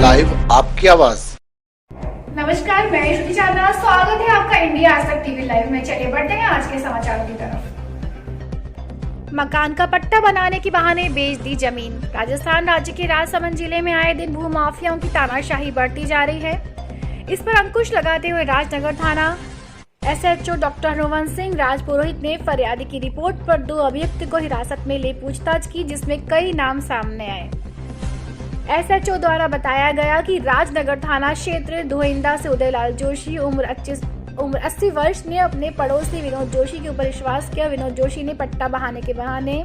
Live आपकी आवाज। नमस्कार, मैं श्रुति चांदा। स्वागत है आपका इंडिया आज तक टीवी लाइव में। चलिए बढ़ते हैं आज के समाचारों की तरफ। मकान का पट्टा बनाने के बहाने बेच दी जमीन। राजस्थान राज्य के राजसमंद जिले में आए दिन भू माफियाओं की तानाशाही बढ़ती जा रही है। इस पर अंकुश लगाते हुए राजनगर थाना SHO डॉक्टर हरवंश सिंह राजपुरोहित ने फरियादी की रिपोर्ट पर 2 अभियुक्त को हिरासत में ले पूछताछ की, जिसमें कई नाम सामने आए। SHO द्वारा बताया गया कि राजनगर थाना क्षेत्र धोइंदा से उदयलाल जोशी उम्र 80 वर्ष ने अपने पड़ोसी विनोद जोशी के ऊपर विश्वास किया। विनोद जोशी ने पट्टा बहाने के बहाने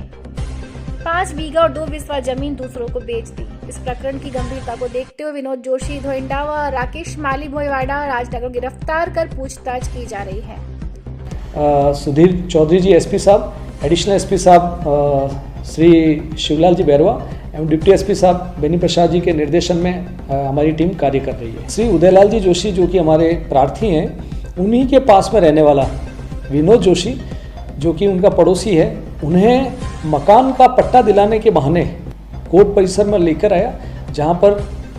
5 बीघा और 2 बिस्वा जमीन दूसरों को बेच दी। इस प्रकरण की गंभीरता को देखते हुए विनोद जोशी धोइंडा व राकेश माली भोईवाड़ा राजनगर गिरफ्तार कर पूछताछ की जा रही है। सुधीर चौधरी जी SP साहब, एडिशनल SP साहब श्री शिवलाल जी बैरवा एवं डिप्टी SP साहब बेनी प्रसाद जी के निर्देशन में हमारी टीम कार्य कर रही है। श्री उदयलाल जी जोशी जो कि हमारे प्रार्थी हैं, उन्हीं के पास में रहने वाला विनोद जोशी जो कि उनका पड़ोसी है, उन्हें मकान का पट्टा दिलाने के बहाने कोर्ट परिसर में लेकर आया, जहां पर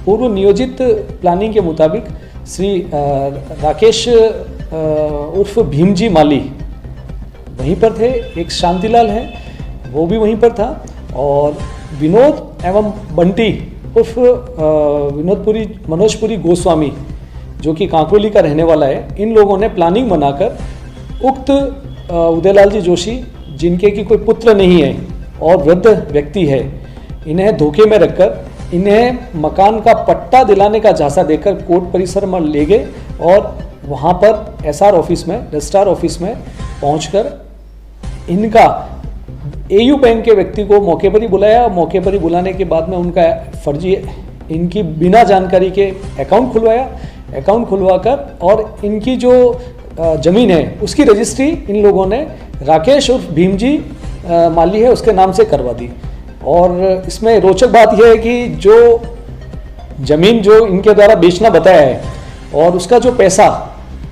पूर्व नियोजित प्लानिंग के मुताबिक श्री राकेश उर्फ भीमजी माली वहीं पर थे, एक शांतिलाल है वो भी वहीं पर था, और विनोद एवं बंटी उर्फ मनोजपुरी गोस्वामी जो कि कांकोली का रहने वाला है, इन लोगों ने प्लानिंग बनाकर उक्त उदयलाल जी जोशी जिनके की कोई पुत्र नहीं है और वृद्ध व्यक्ति है, इन्हें धोखे में रखकर इन्हें मकान का पट्टा दिलाने का झांसा देकर कोर्ट परिसर में ले गए और वहां पर SR ऑफिस में, रजिस्ट्रार ऑफिस में पहुंचकर इनका AU बैंक के व्यक्ति को मौके पर ही बुलाया। मौके पर ही बुलाने के बाद में उनका फर्जी इनकी बिना जानकारी के अकाउंट खुलवाया। अकाउंट खुलवाकर और इनकी जो ज़मीन है उसकी रजिस्ट्री इन लोगों ने राकेश उर्फ भीमजी माली है उसके नाम से करवा दी। और इसमें रोचक बात यह है कि जो ज़मीन जो इनके द्वारा बेचना बताया है और उसका जो पैसा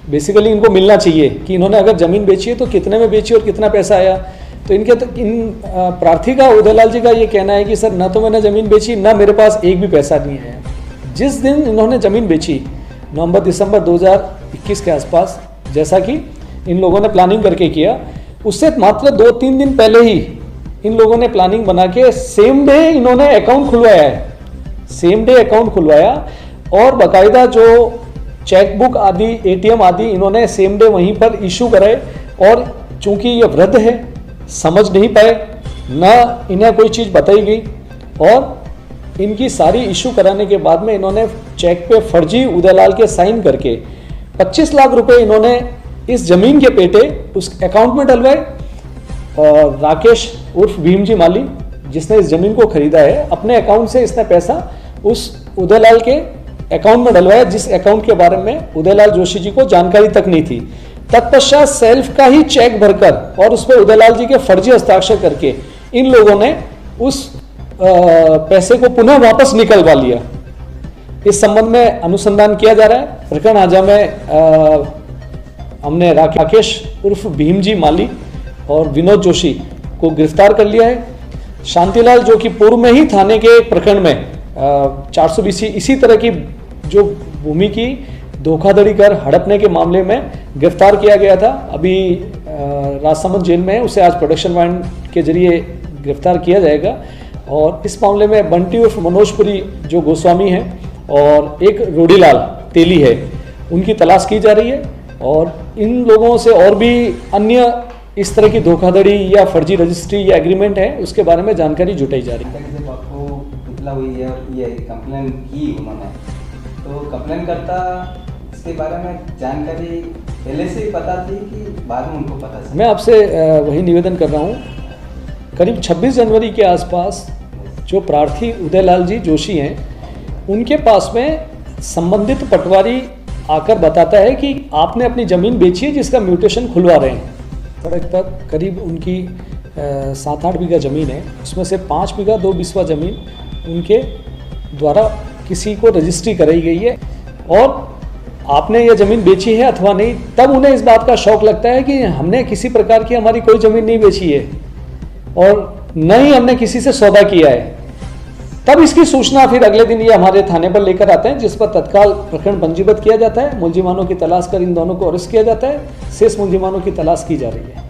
बेसिकली इनको मिलना चाहिए कि इन्होंने अगर ज़मीन बेची है तो कितने में बेची और कितना पैसा आया, तो इन प्रार्थी का उदयलाल जी का ये कहना है कि सर ना तो मैंने ज़मीन बेची ना मेरे पास एक भी पैसा नहीं है। जिस दिन इन्होंने ज़मीन बेची नवंबर-दिसंबर 2021 के आसपास, जैसा कि इन लोगों ने प्लानिंग करके किया, उससे मात्र 2-3 दिन पहले ही इन लोगों ने प्लानिंग बना के सेम डे इन्होंने अकाउंट खुलवाया है। सेम डे अकाउंट खुलवाया और बाकायदा जो चेकबुक आदि ATM आदि इन्होंने सेम डे वहीं पर इशू कराए। और चूंकि ये वृद्ध है, समझ नहीं पाए, ना इन्हें कोई चीज़ बताई गई, और इनकी सारी इशू कराने के बाद में इन्होंने चेक पे फर्जी उदयलाल के साइन करके 25 लाख रुपए इन्होंने इस जमीन के पेटे उस अकाउंट में डलवाए। और राकेश उर्फ भीमजी माली जिसने इस जमीन को खरीदा है, अपने अकाउंट से इसने पैसा उस उदयलाल के अकाउंट में डलवाया, जिस अकाउंट के बारे में उदयलाल जोशी जी को जानकारी तक नहीं थी। तत्पश्चात सेल्फ का ही चेक भरकर और उस पर उदयलाल जी के फर्जी हस्ताक्षर करके इन लोगों ने उस पैसे को पुनः वापस निकलवा लिया। इस संबंध में अनुसंधान किया जा रहा है। प्रकरण आजा में हमने राकेश उर्फ भीमजी माली और विनोद जोशी को गिरफ्तार कर लिया है। शांतिलाल जो कि पूर्व में ही थाने के प्रकरण में 420 इसी तरह की जो भूमि की धोखाधड़ी कर हड़पने के मामले में गिरफ्तार किया गया था, अभी राजसमंद जेल में है, उसे आज प्रोडक्शन वारंट के जरिए गिरफ्तार किया जाएगा। और इस मामले में बंटी उर्फ मनोजपुरी जो गोस्वामी है और एक रोडीलाल तेली है, उनकी तलाश की जा रही है। और इन लोगों से और भी अन्य इस तरह की धोखाधड़ी या फर्जी रजिस्ट्री या एग्रीमेंट है उसके बारे में जानकारी जुटाई जा रही है। आपको इतला हुई है, ये कंप्लेन की उन्होंने, तो कंप्लेन करता इसके बारे में जानकारी पहले से ही पता थी कि बाद में उनको पता चला? मैं आपसे वही निवेदन कर रहा हूँ। करीब 26 जनवरी के आसपास जो प्रार्थी उदयलाल जी जोशी हैं, उनके पास में संबंधित पटवारी आकर बताता है कि आपने अपनी ज़मीन बेची है जिसका म्यूटेशन खुलवा रहे हैं। सड़क पर करीब उनकी 7-8 बीघा ज़मीन है, उसमें से 5 बीघा 2 बिस्वा ज़मीन उनके द्वारा किसी को रजिस्ट्री कराई गई है। और आपने ये ज़मीन बेची है अथवा नहीं, तब उन्हें इस बात का शौक लगता है कि हमने किसी प्रकार की हमारी कोई ज़मीन नहीं बेची है और न ही हमने किसी से सौदा किया है। तब इसकी सूचना फिर अगले दिन ये हमारे थाने पर लेकर आते हैं, जिस पर तत्काल प्रकरण पंजीबद्ध किया जाता है। मुलजिमानों की तलाश कर इन दोनों को अरेस्ट किया जाता है। शेष मुलजिमानों की तलाश की जा रही है।